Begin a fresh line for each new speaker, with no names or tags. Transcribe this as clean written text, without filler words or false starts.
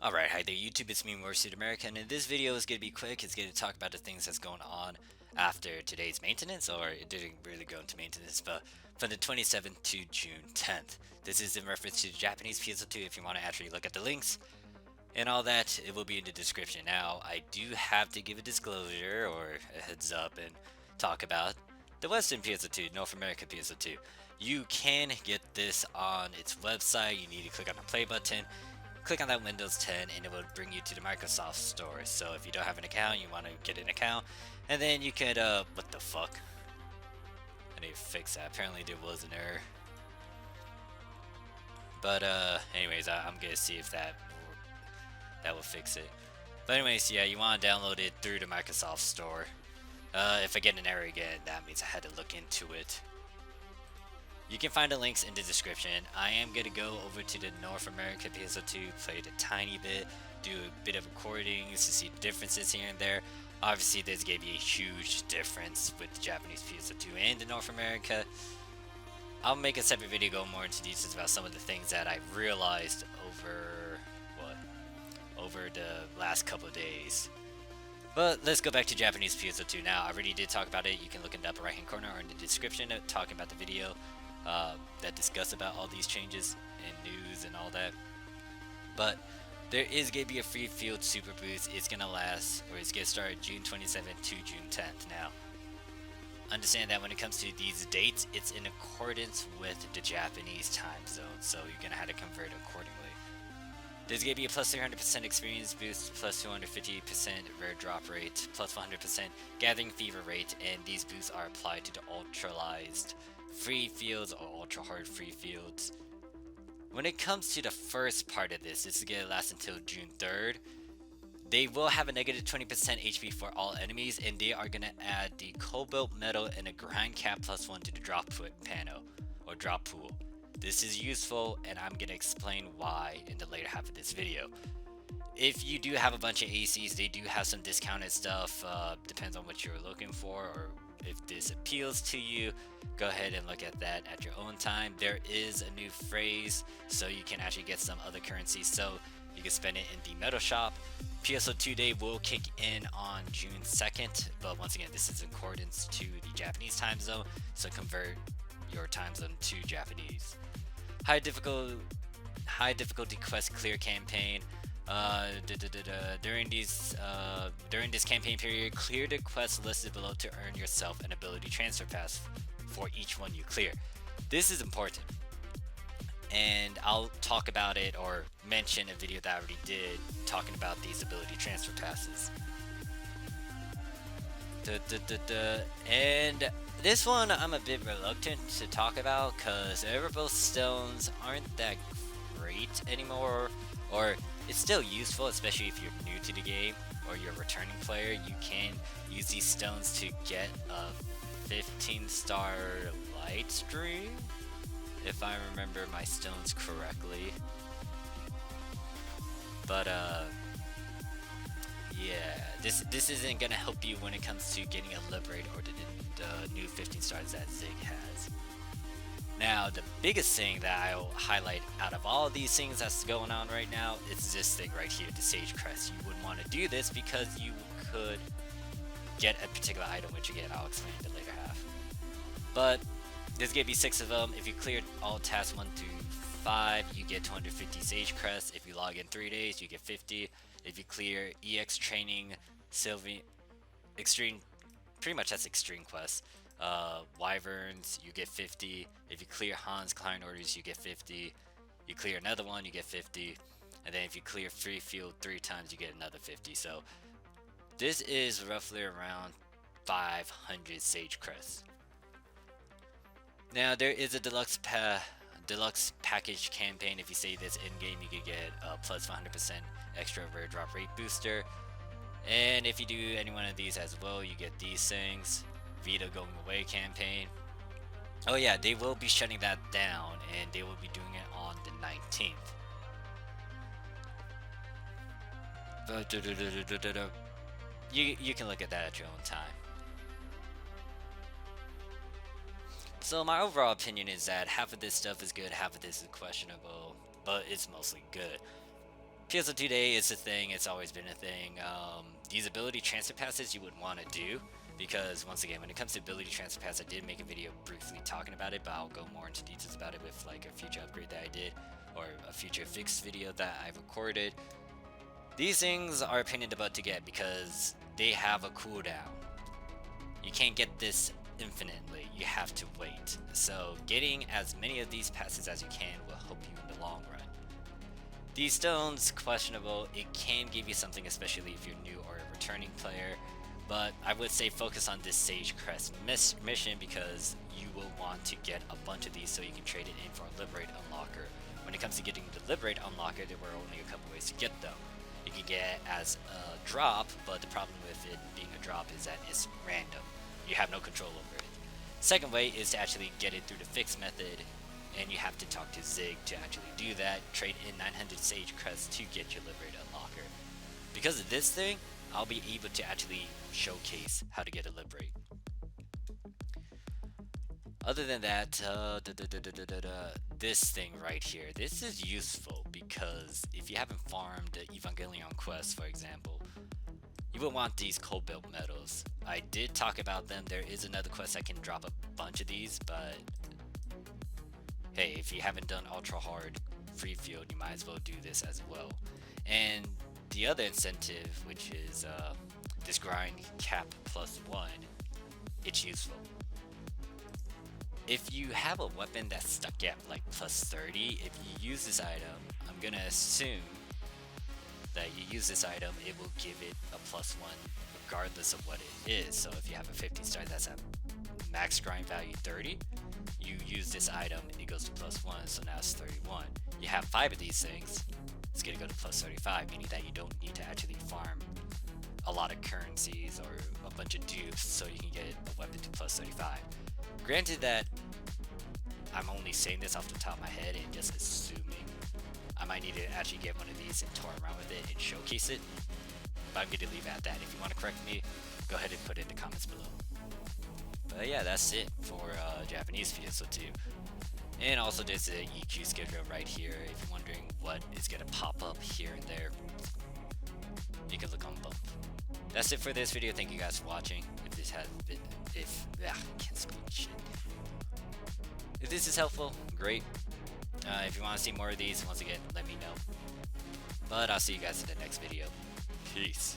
Alright, hi there YouTube, it's me Morphsuit America, and in this video is going to be quick. It's going to talk about the things that's going on after today's maintenance, or it didn't really go into maintenance, but from the 27th to June 10th. This is in reference to the Japanese PSO2. If you want to actually look at the links and all that, it will be in the description. Now, I do have to give a disclosure or a heads up and talk about the Western PSO2, North America PSO2. You can get this on its website. You need to click on the play button, click on that Windows 10, and it will bring you to the Microsoft Store. So if you don't have an account, you want to get an account, and then you could, what the fuck? I need to fix that. Apparently there was an error. But, anyways, I'm gonna see if that will fix it. But anyways, yeah, you want to download it through the Microsoft Store. If I get an error again, that means I had to look into it. You can find the links in the description. I am going to go over to the North America PSO2, play it a tiny bit, do a bit of recordings to see the differences here and there. Obviously, there's going to be a huge difference with the Japanese PSO2 and the North America. I'll make a separate video go more into details about some of the things that I realized over the last couple of days. But let's go back to Japanese PSO2 now. I already did talk about it. You can look in the upper right hand corner or in the description talking about the video that discuss about all these changes and news and all that. But there is going to be a free field super boost. It's going to last, or it's going to start June 27th to June 10th. Now, understand that when it comes to these dates, it's in accordance with the Japanese time zone, so you're going to have to convert accordingly. There's going to be a plus 300% experience boost, plus 250% rare drop rate, plus 100% gathering fever rate, and these boosts are applied to the ultralized free fields or ultra hard free fields. When it comes to the first part of this is going to last until June 3rd. They will have a negative 20% HP for all enemies, and they are going to add the cobalt metal and a grind cap plus 1 to the drop panel or drop pool. This is useful, and I'm going to explain why in the later half of this video. If you do have a bunch of Hayseeds, they do have some discounted stuff. Depends on what you're looking for, or if this appeals to you, go ahead and look at that at your own time. There is a new phrase, so you can actually get some other currencies, so you can spend it in the metal shop. PSO2 Day will kick in on June 2nd, but once again, this is in accordance to the Japanese time zone, so convert your time zone to Japanese. High difficulty quest clear campaign. During this campaign period, clear the quest listed below to earn yourself an ability transfer pass for each one you clear. This is important, and I'll talk about it or mention a video that I already did talking about these ability transfer passes. And this one I'm a bit reluctant to talk about because Everboth stones aren't that great anymore, or it's still useful, especially if you're new to the game or you're a returning player. You can use these stones to get a 15-star light stream, if I remember my stones correctly. But yeah, this isn't gonna help you when it comes to getting a Liberate or the new 15 stars that Zig has. Now, the biggest thing that I'll highlight out of all of these things that's going on right now is this thing right here, the Sage Crest. You wouldn't want to do this because you could get a particular item, which again, I'll explain in the later half. But there's gonna be 6 of them. If you cleared all tasks 1 through 5, you get 250 Sage Crests. If you log in 3 days, you get 50. If you clear EX Training, Extreme, pretty much that's Extreme Quest. Wyverns, you get 50. If you clear Han's Client Orders, you get 50. You clear another one, you get 50. And then if you clear Free Field 3 times, you get another 50. So this is roughly around 500 Sage Crests. Now there is a Deluxe Package campaign. If you say this in-game, you could get a plus 100% extra rare drop rate booster. And if you do any one of these as well, you get these things. Vita Going Away campaign. Oh yeah, they will be shutting that down, and they will be doing it on the 19th. You can look at that at your own time. So my overall opinion is that half of this stuff is good, half of this is questionable, but it's mostly good. PSO2 Day is a thing, it's always been a thing. These ability transfer passes you would want to do, because once again, when it comes to ability transfer pass, I did make a video briefly talking about it, but I'll go more into details about it with like a future upgrade that I did, or a future fix video that I recorded. These things are a pain in the butt to get because they have a cooldown. You can't get this infinitely, you have to wait. So getting as many of these passes as you can will help you in the long run. These stones, questionable. It can give you something, especially if you're new or a returning player, but I would say focus on this Sage Crest mission, because you will want to get a bunch of these so you can trade it in for a Liberate Unlocker. When it comes to getting the Liberate Unlocker, there were only a couple ways to get them. You can get as a drop, but the problem with it being a drop is that it's random. You have no control over it. Second way is to actually get it through the fix method, and you have to talk to Zig to actually do that. Trade in 900 Sage Crest to get your Liberate Unlocker. Because of this thing, I'll be able to actually showcase how to get a Liberate. Other than that, this thing right here, this is useful because if you haven't farmed the Evangelion quest, for example, you will want these cobalt metals. I did talk about them. There is another quest that can drop a bunch of these, but hey, if you haven't done ultra hard free field, you might as well do this as well. And the other incentive, which is this grind cap +1, it's useful. If you have a weapon that's stuck at like +30, if you use this item, I'm gonna assume that you use this item, it will give it a +1 regardless of what it is. So if you have a 50 star that's at max grind value 30, you use this item, it goes to +1, so now it's 31. You have 5 of these things, it's gonna go to +35, meaning that you don't need to actually farm a lot of currencies or a bunch of dupes so you can get a weapon to +35. Granted that I'm only saying this off the top of my head and just assuming. I might need to actually get one of these and tour around with it and showcase it, but I'm going to leave it at that. If you want to correct me, go ahead and put it in the comments below. But yeah, that's it for Japanese PSO2. And also there's the EQ schedule right here. If you're wondering what is going to pop up here and there, you can look on both. That's it for this video. Thank you guys for watching. If this has been, I can't speak shit. If this is helpful, great. If you want to see more of these, once again, let me know. But I'll see you guys in the next video. Peace.